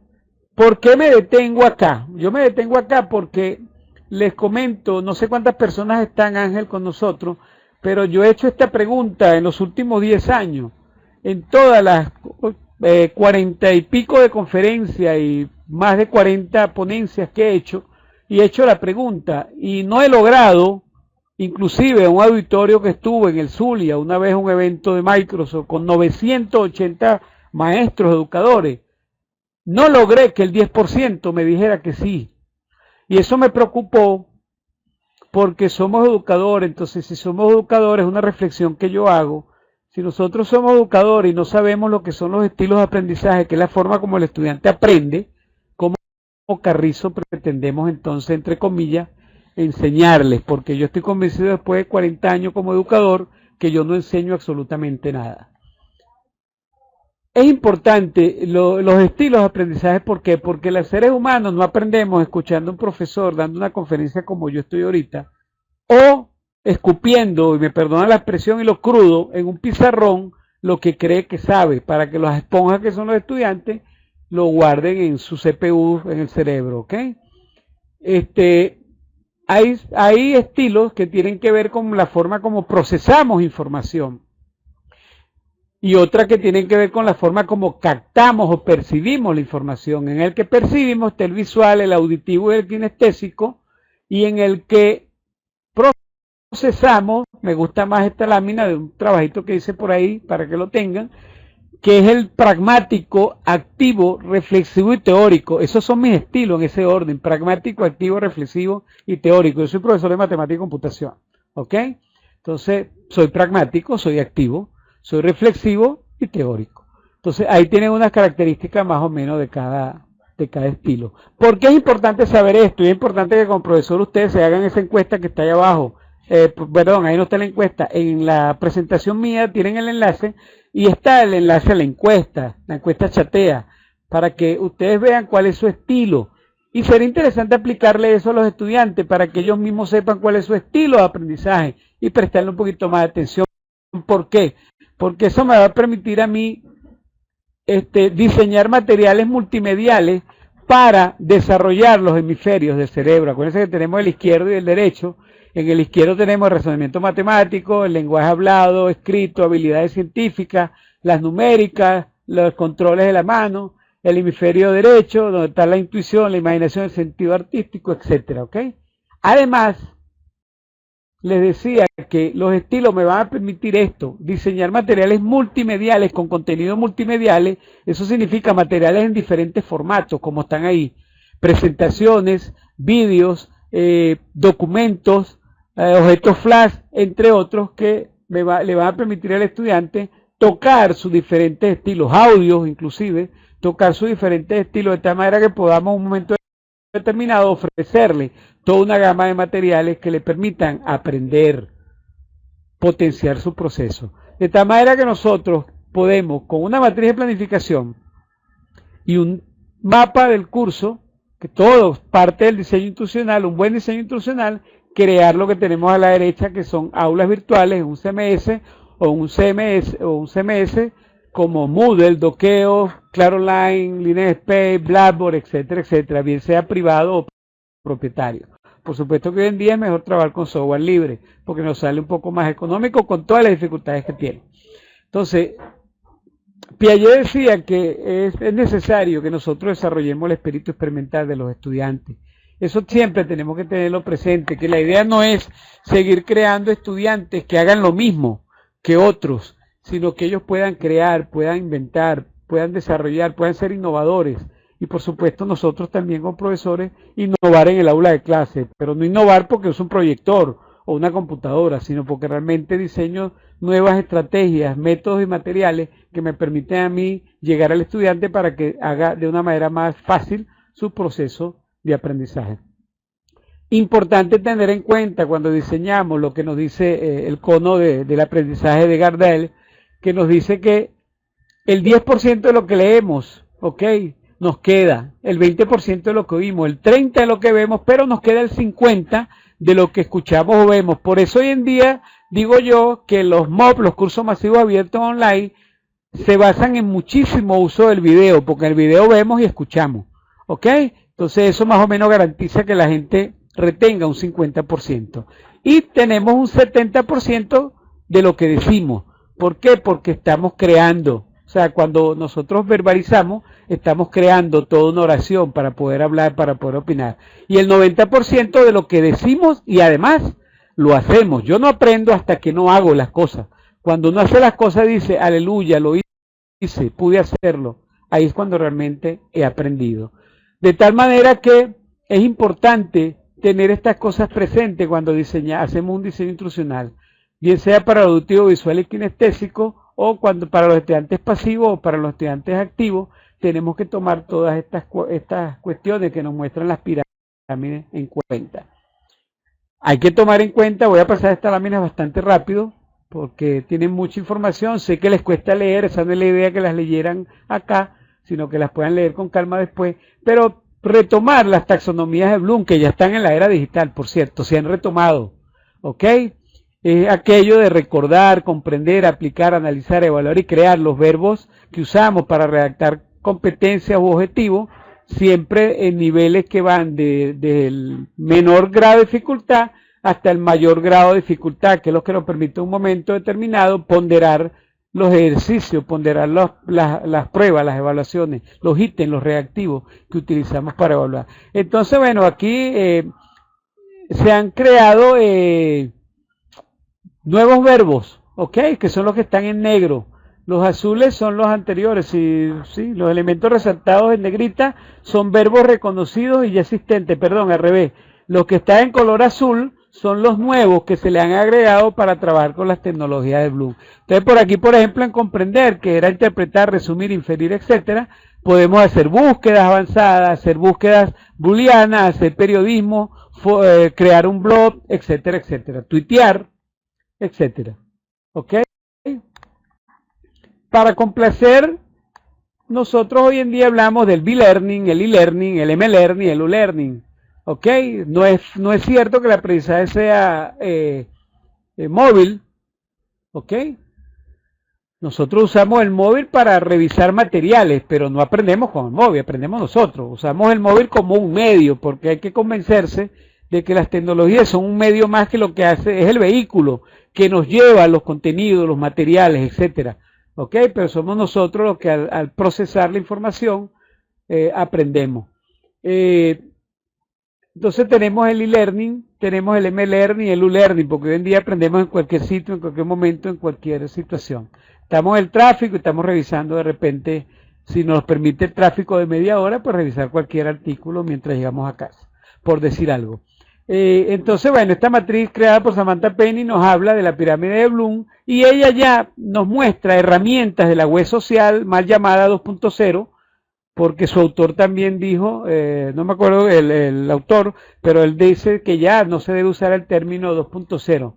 ¿por qué me detengo acá? Yo me detengo acá porque les comento, no sé cuántas personas están, Ángel, con nosotros, pero yo he hecho esta pregunta en los últimos 10 años, en todas las 40 y pico de conferencias y más de 40 ponencias que he hecho, y he hecho la pregunta, y no he logrado, inclusive en un auditorio que estuve en el Zulia, una vez un evento de Microsoft con 980 maestros educadores, no logré que el 10% me dijera que sí. Y eso me preocupó porque somos educadores. Entonces, si somos educadores, una reflexión que yo hago, si nosotros somos educadores y no sabemos lo que son los estilos de aprendizaje, que es la forma como el estudiante aprende, ¿cómo Carrizo pretendemos entonces, entre comillas, enseñarles? Porque yo estoy convencido después de 40 años como educador que yo no enseño absolutamente nada. Es importante los estilos de aprendizaje, ¿por qué? Porque los seres humanos no aprendemos escuchando a un profesor dando una conferencia como yo estoy ahorita, o escupiendo, y me perdona la expresión y lo crudo, en un pizarrón lo que cree que sabe, para que las esponjas que son los estudiantes lo guarden en su CPU, en el cerebro, ¿ok? Hay estilos que tienen que ver con la forma como procesamos información, y otra que tienen que ver con la forma como captamos o percibimos la información. En el que percibimos está el visual, el auditivo y el kinestésico, y en el que procesamos, me gusta más esta lámina de un trabajito que hice por ahí para que lo tengan, que es el pragmático, activo, reflexivo y teórico. Esos son mis estilos en ese orden: pragmático, activo, reflexivo y teórico. Yo soy profesor de matemática y computación, ¿ok? Entonces, soy pragmático, soy activo, soy reflexivo y teórico. Entonces, ahí tienen unas características más o menos de cada estilo. ¿Por qué es importante saber esto? Y es importante que como profesor ustedes se hagan esa encuesta que está ahí abajo. Perdón, ahí no está la encuesta. En la presentación mía tienen el enlace, y está el enlace a la encuesta chatea, para que ustedes vean cuál es su estilo. Y sería interesante aplicarle eso a los estudiantes para que ellos mismos sepan cuál es su estilo de aprendizaje y prestarle un poquito más de atención. ¿Por qué? Porque eso me va a permitir a mí diseñar materiales multimediales para desarrollar los hemisferios del cerebro. Acuérdense que tenemos el izquierdo y el derecho. En el izquierdo tenemos el razonamiento matemático, el lenguaje hablado, escrito, habilidades científicas, las numéricas, los controles de la mano. El hemisferio derecho, donde está la intuición, la imaginación, el sentido artístico, etcétera, ¿ok? Además, les decía que los estilos me van a permitir esto: diseñar materiales multimediales con contenidos multimediales. Eso significa materiales en diferentes formatos, como están ahí: presentaciones, vídeos, documentos, objetos flash, entre otros, que le van a permitir al estudiante tocar sus diferentes estilos, audios inclusive, tocar sus diferentes estilos, de tal manera que podamos en un momento determinado ofrecerle toda una gama de materiales que le permitan aprender, potenciar su proceso. De tal manera que nosotros podemos, con una matriz de planificación y un mapa del curso, que todo parte del diseño institucional, un buen diseño institucional, crear lo que tenemos a la derecha, que son aulas virtuales, un CMS o un CMS como Moodle, Dockeo, Claro Online, LineageSpace, Blackboard, etcétera, etcétera, bien sea privado o propietario. Por supuesto que hoy en día es mejor trabajar con software libre, porque nos sale un poco más económico con todas las dificultades que tiene. Entonces, Piaget decía que es necesario que nosotros desarrollemos el espíritu experimental de los estudiantes. Eso siempre tenemos que tenerlo presente, que la idea no es seguir creando estudiantes que hagan lo mismo que otros, sino que ellos puedan crear, puedan inventar, puedan desarrollar, puedan ser innovadores. Y por supuesto nosotros también como profesores innovar en el aula de clase, pero no innovar porque es un proyector o una computadora, sino porque realmente diseño nuevas estrategias, métodos y materiales que me permiten a mí llegar al estudiante para que haga de una manera más fácil su proceso de aprendizaje. Importante tener en cuenta cuando diseñamos lo que nos dice el cono del aprendizaje de Gardel, que nos dice que el 10% de lo que leemos, ¿ok?, nos queda, el 20% de lo que oímos, el 30% de lo que vemos, pero nos queda el 50% de lo que escuchamos o vemos. Por eso hoy en día digo yo que los MOOC, los cursos masivos abiertos online, se basan en muchísimo uso del video, porque en el video vemos y escuchamos, ¿ok? Entonces eso más o menos garantiza que la gente retenga un 50%. Y tenemos un 70% de lo que decimos. ¿Por qué? Porque estamos creando. O sea, cuando nosotros verbalizamos, estamos creando toda una oración para poder hablar, para poder opinar. Y el 90% de lo que decimos y además lo hacemos. Yo no aprendo hasta que no hago las cosas. Cuando uno hace las cosas dice, aleluya, lo hice, pude hacerlo. Ahí es cuando realmente he aprendido. De tal manera que es importante tener estas cosas presentes cuando hacemos un diseño instruccional, bien sea para el auditivo, visual y kinestésico, o cuando para los estudiantes pasivos o para los estudiantes activos, tenemos que tomar todas estas cuestiones que nos muestran las pirámides en cuenta. Hay que tomar en cuenta, voy a pasar estas láminas bastante rápido, porque tienen mucha información, sé que les cuesta leer, esa no es la idea que las leyeran acá, sino que las puedan leer con calma después, pero retomar las taxonomías de Bloom, que ya están en la era digital, por cierto, se han retomado, ¿ok? Aquello de recordar, comprender, aplicar, analizar, evaluar y crear los verbos que usamos para redactar competencias u objetivos, siempre en niveles que van del menor grado de dificultad hasta el mayor grado de dificultad, que es lo que nos permite en un momento determinado ponderar los ejercicios, ponderar las pruebas, las evaluaciones, los ítems, los reactivos que utilizamos para evaluar. Entonces, bueno, aquí se han creado nuevos verbos, ¿ok? Que son los que están en negro. Los azules son los anteriores, sí, los elementos resaltados en negrita son verbos reconocidos y ya existentes, perdón, al revés. Los que están en color azul son los nuevos que se le han agregado para trabajar con las tecnologías de Bloom. Entonces, por aquí, por ejemplo, en comprender, que era interpretar, resumir, inferir, etcétera, podemos hacer búsquedas avanzadas, hacer búsquedas booleanas, hacer periodismo, crear un blog, etcétera, etcétera, tuitear, etcétera. ¿Ok? Para complacer, nosotros hoy en día hablamos del B-Learning, el E-Learning, el M-Learning, el U-Learning. ¿Ok? No es cierto que el aprendizaje sea móvil. ¿Ok? Nosotros usamos el móvil para revisar materiales, pero no aprendemos con el móvil, aprendemos nosotros. Usamos el móvil como un medio, porque hay que convencerse de que las tecnologías son un medio más que lo que hace, es el vehículo que nos lleva los contenidos, los materiales, etcétera. ¿Ok? Pero somos nosotros los que al procesar la información aprendemos. Entonces tenemos el e-learning, tenemos el M-learning y el U-learning, porque hoy en día aprendemos en cualquier sitio, en cualquier momento, en cualquier situación. Estamos en el tráfico y estamos revisando de repente, si nos permite el tráfico de media hora, pues revisar cualquier artículo mientras llegamos a casa, por decir algo. Entonces, bueno, esta matriz creada por Samantha Penny nos habla de la pirámide de Bloom y ella ya nos muestra herramientas de la web social mal llamada 2.0, porque su autor también dijo, no me acuerdo el autor, pero él dice que ya no se debe usar el término 2.0.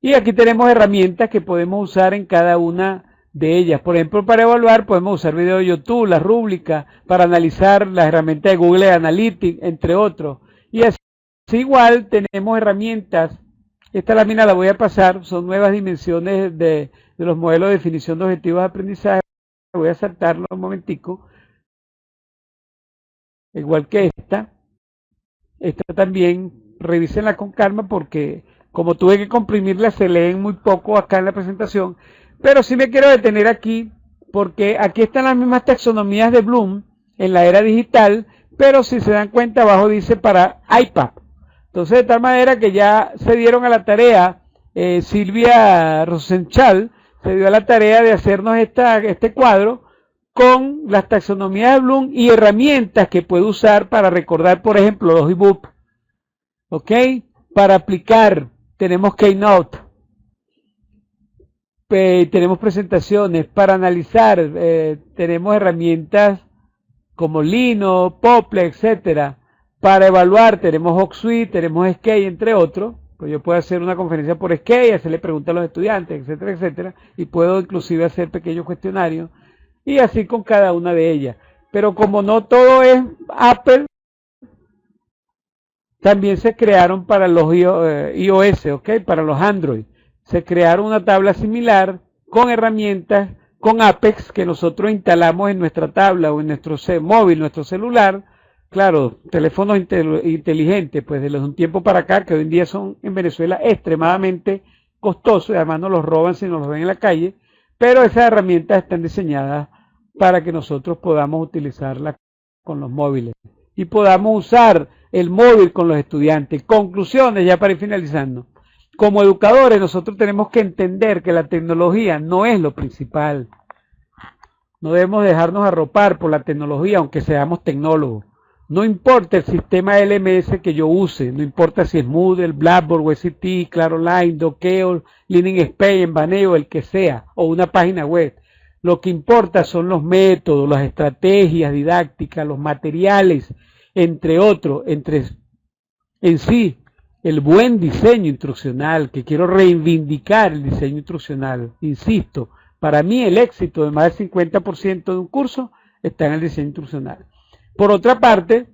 Y aquí tenemos herramientas que podemos usar en cada una de ellas. Por ejemplo, para evaluar podemos usar videos de YouTube, las rúbricas, para analizar las herramientas de Google Analytics, entre otros. Y así igual tenemos herramientas, esta lámina la voy a pasar, son nuevas dimensiones de los modelos de definición de objetivos de aprendizaje. Voy a saltarlo un momentico, igual que esta también revísenla con calma porque como tuve que comprimirla se leen muy poco acá en la presentación, pero sí me quiero detener aquí porque aquí están las mismas taxonomías de Bloom en la era digital, pero si se dan cuenta abajo dice para iPad. Entonces de tal manera que ya se dieron a la tarea, Silvia Rosenchal se dio a la tarea de hacernos este cuadro con las taxonomías de Bloom y herramientas que puede usar para recordar, por ejemplo, los ebooks. ¿Ok? Para aplicar, tenemos Keynote, tenemos presentaciones. Para analizar, tenemos herramientas como Lino, Pople, etcétera. Para evaluar, tenemos HawkSuite, tenemos Skate, entre otros. Pues yo puedo hacer una conferencia por Skate, hacerle preguntas a los estudiantes, etcétera, etcétera, y puedo inclusive hacer pequeños cuestionarios, y así con cada una de ellas. Pero como no todo es Apple, también se crearon para los iOS, ¿ok? Para los Android. Se crearon una tabla similar con herramientas, con Apex, que nosotros instalamos en nuestra tabla o en nuestro móvil, nuestro celular, claro, teléfonos inteligentes, pues de un tiempo para acá, que hoy en día son en Venezuela extremadamente costosos, y además nos los roban si nos los ven en la calle, pero esas herramientas están diseñadas para que nosotros podamos utilizarlas con los móviles y podamos usar el móvil con los estudiantes. Conclusiones, ya para ir finalizando. Como educadores, nosotros tenemos que entender que la tecnología no es lo principal. No debemos dejarnos arropar por la tecnología, aunque seamos tecnólogos. No importa el sistema LMS que yo use, no importa si es Moodle, Blackboard, WebCT, ClaroLine, Dockeo, Learning Space, Envaneo, el que sea, o una página web. Lo que importa son los métodos, las estrategias didácticas, los materiales, entre otros, en sí, el buen diseño instruccional, que quiero reivindicar el diseño instruccional. Insisto, para mí el éxito de más del 50% de un curso está en el diseño instruccional. Por otra parte,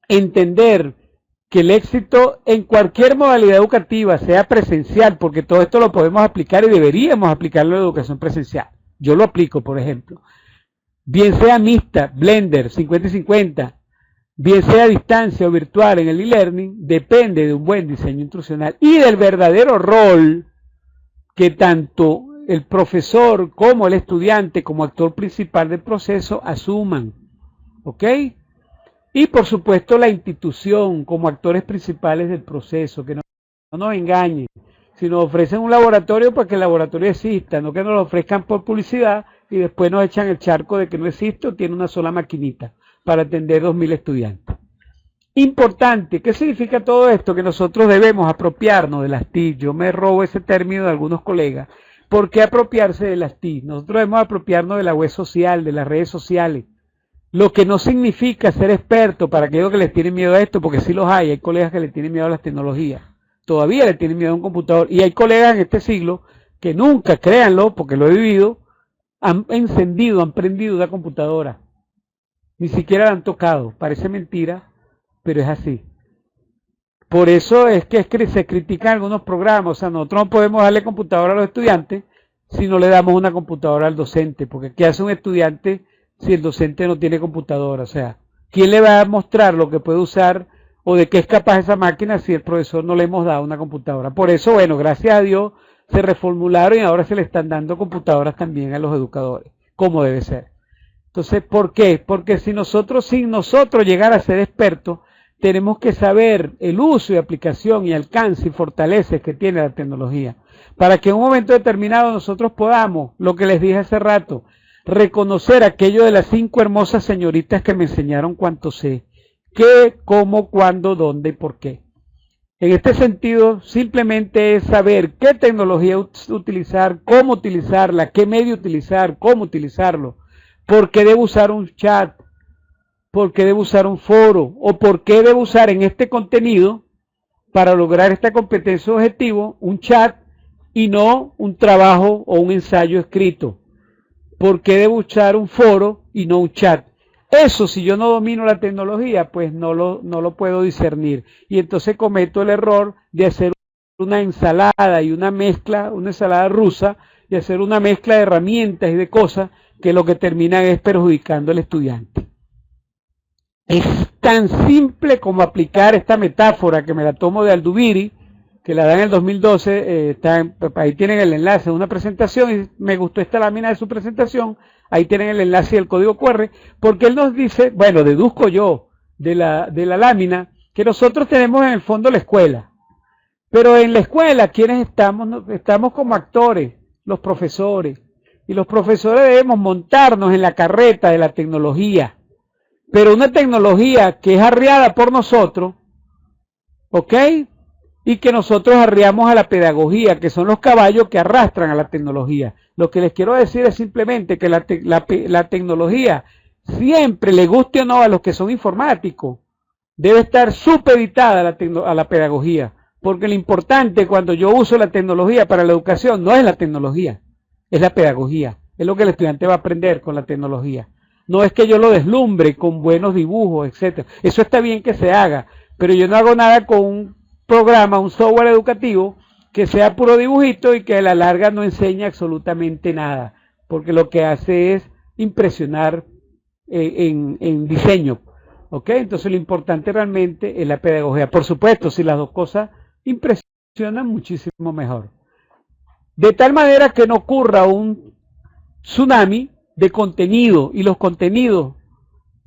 entender que el éxito en cualquier modalidad educativa, sea presencial, porque todo esto lo podemos aplicar y deberíamos aplicarlo en la educación presencial. Yo lo aplico, por ejemplo. Bien sea mixta, blender, 50 y 50, bien sea a distancia o virtual en el e-learning, depende de un buen diseño instruccional y del verdadero rol que tanto el profesor como el estudiante, como actor principal del proceso, asuman. ¿Ok? Y por supuesto la institución como actores principales del proceso, que no nos engañen. Si nos ofrecen un laboratorio, pues que el laboratorio exista, no que nos lo ofrezcan por publicidad y después nos echan el charco de que no existe o tiene una sola maquinita para atender 2.000 estudiantes. Importante, ¿qué significa todo esto? Que nosotros debemos apropiarnos de las TIC. Yo me robo ese término de algunos colegas. ¿Por qué apropiarse de las TIC? Nosotros debemos apropiarnos de la web social, de las redes sociales. Lo que no significa ser experto para aquellos que les tienen miedo a esto, porque sí los hay colegas que le tienen miedo a las tecnologías. Todavía le tienen miedo a un computador. Y hay colegas en este siglo que nunca, créanlo, porque lo he vivido, han encendido, han prendido una computadora. Ni siquiera la han tocado. Parece mentira, pero es así. Por eso es que se critican algunos programas. O sea, nosotros no podemos darle computadora a los estudiantes si no le damos una computadora al docente. Porque ¿qué hace un estudiante si el docente no tiene computadora? O sea, ¿quién le va a mostrar lo que puede usar o de qué es capaz esa máquina si el profesor no le hemos dado una computadora? Por eso, bueno, gracias a Dios se reformularon y ahora se le están dando computadoras también a los educadores, como debe ser. Entonces, ¿por qué? Porque sin nosotros llegar a ser expertos, tenemos que saber el uso y aplicación y alcance y fortalezas que tiene la tecnología, para que en un momento determinado nosotros podamos, lo que les dije hace rato, reconocer aquello de las 5 hermosas señoritas que me enseñaron cuánto sé, qué, cómo, cuándo, dónde y por qué. En este sentido, simplemente es saber qué tecnología utilizar, cómo utilizarla, qué medio utilizar, cómo utilizarlo, por qué debo usar un chat, por qué debo usar un foro, o por qué debo usar en este contenido, para lograr esta competencia objetivo, un chat y no un trabajo o un ensayo escrito. ¿Por qué debo usar un foro y no un chat? Eso, si yo no domino la tecnología, pues no lo puedo discernir. Y entonces cometo el error de hacer una ensalada y una mezcla, una ensalada rusa, y hacer una mezcla de herramientas y de cosas que lo que terminan es perjudicando al estudiante. Es tan simple como aplicar esta metáfora que me la tomo de Aldubiri, que la da en el 2012, ahí tienen el enlace de una presentación, y me gustó esta lámina de su presentación, ahí tienen el enlace del código QR, porque él nos dice, bueno, deduzco yo de la lámina, que nosotros tenemos en el fondo la escuela, pero en la escuela, ¿quiénes estamos? Estamos como actores, los profesores, y los profesores debemos montarnos en la carreta de la tecnología, pero una tecnología que es arriada por nosotros, ¿ok?, y que nosotros arriamos a la pedagogía, que son los caballos que arrastran a la tecnología. Lo que les quiero decir es simplemente que la tecnología, siempre, le guste o no a los que son informáticos, debe estar supeditada a la pedagogía, porque lo importante cuando yo uso la tecnología para la educación no es la tecnología, es la pedagogía, es lo que el estudiante va a aprender con la tecnología. No es que yo lo deslumbre con buenos dibujos, etcétera. Eso está bien que se haga, pero yo no hago nada con un programa, un software educativo que sea puro dibujito y que a la larga no enseñe absolutamente nada, porque lo que hace es impresionar en diseño, ¿Ok? Entonces lo importante realmente es la pedagogía. Por supuesto, si las dos cosas impresionan, muchísimo mejor. De tal manera que no ocurra un tsunami de contenido y los contenidos,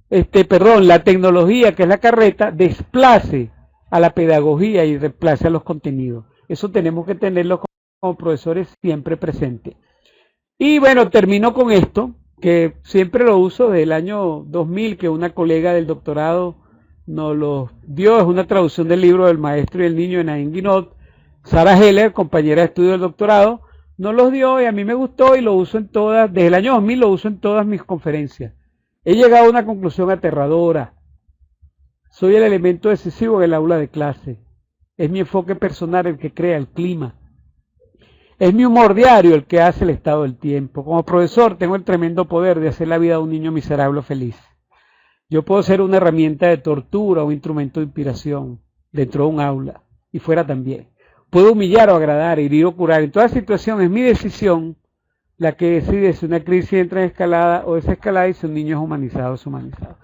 la tecnología que es la carreta desplace a la pedagogía y desplace a los contenidos. Eso tenemos que tenerlo como profesores siempre presente. Y bueno, termino con esto, que siempre lo uso desde el año 2000, que una colega del doctorado nos lo dio. Es una traducción del libro del maestro y el niño de Naim Guinot. Sarah Heller, compañera de estudio del doctorado, nos los dio y a mí me gustó y lo uso en todas, desde el año 2000 lo uso en todas mis conferencias. He llegado a una conclusión aterradora. Soy el elemento decisivo en el aula de clase. Es mi enfoque personal el que crea el clima. Es mi humor diario el que hace el estado del tiempo. Como profesor tengo el tremendo poder de hacer la vida de un niño miserable feliz. Yo puedo ser una herramienta de tortura, un instrumento de inspiración dentro de un aula y fuera también. Puedo humillar o agradar, herir o curar. En toda situación es mi decisión la que decide si una crisis entra en escalada o desescalada y si un niño es humanizado o deshumanizado.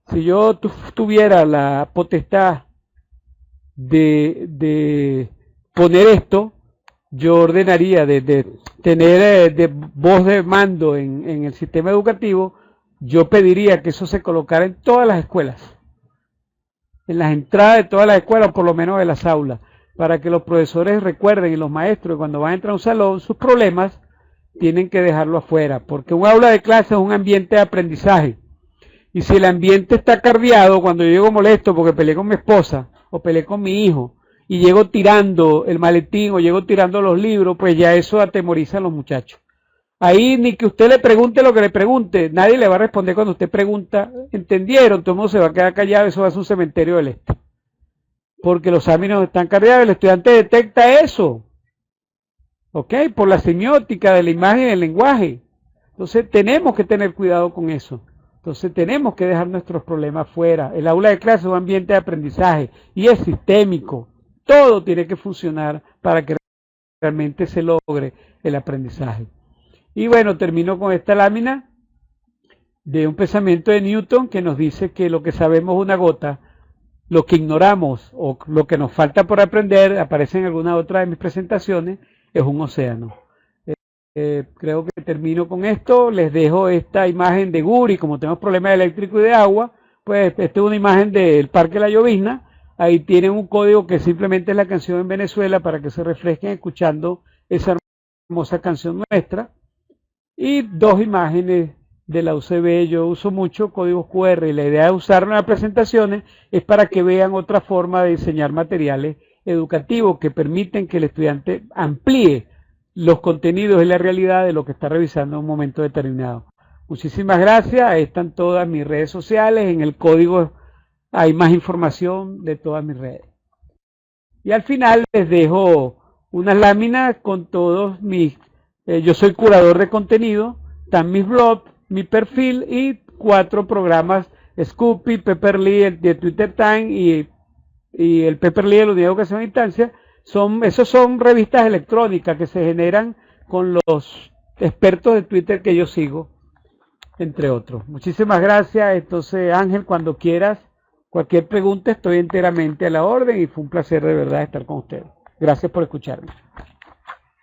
Si yo tuviera la potestad de poner esto, yo ordenaría de tener de voz de mando en el sistema educativo, yo pediría que eso se colocara en todas las escuelas, en las entradas de todas las escuelas, o por lo menos de las aulas, para que los profesores recuerden y los maestros, cuando van a entrar a un salón, sus problemas tienen que dejarlo afuera, porque un aula de clase es un ambiente de aprendizaje. Y si el ambiente está cardeado, cuando yo llego molesto porque peleé con mi esposa o peleé con mi hijo y llego tirando el maletín o llego tirando los libros, pues ya eso atemoriza a los muchachos. Ahí ni que usted le pregunte lo que le pregunte, nadie le va a responder cuando usted pregunta, ¿entendieron? Todo el mundo se va a quedar callado, eso va a ser un cementerio del este. Porque los áminos están cardeados, el estudiante detecta eso. ¿Ok? Por la semiótica de la imagen y del lenguaje. Entonces tenemos que tener cuidado con eso. Entonces tenemos que dejar nuestros problemas fuera. El aula de clase es un ambiente de aprendizaje y es sistémico. Todo tiene que funcionar para que realmente se logre el aprendizaje. Y bueno, termino con esta lámina de un pensamiento de Newton que nos dice que lo que sabemos es una gota, lo que ignoramos o lo que nos falta por aprender, aparece en alguna otra de mis presentaciones, es un océano. Creo que termino con esto. Les dejo esta imagen de Guri. Como tenemos problemas eléctricos y de agua, pues esta es una imagen del Parque La Llovizna. Ahí tienen un código que simplemente es la canción en Venezuela para que se refresquen escuchando esa hermosa canción nuestra. Y dos imágenes de la UCB. Yo uso mucho códigos QR y la idea de usarlo en las presentaciones es para que vean otra forma de diseñar materiales educativos que permiten que el estudiante amplíe los contenidos y la realidad de lo que está revisando en un momento determinado. Muchísimas gracias. Ahí están todas mis redes sociales. En el código hay más información de todas mis redes. Y al final les dejo unas láminas con todos mis... yo soy curador de contenido. Están mis blogs, mi perfil y 4 programas: Scoopy, Pepperly, el de Twitter Time y el Pepperly de la Unidad de Educación a Distancia. Esos son revistas electrónicas que se generan con los expertos de Twitter que yo sigo, entre otros. Muchísimas gracias. Entonces, Ángel, cuando quieras, cualquier pregunta, estoy enteramente a la orden y fue un placer de verdad estar con ustedes. Gracias por escucharme.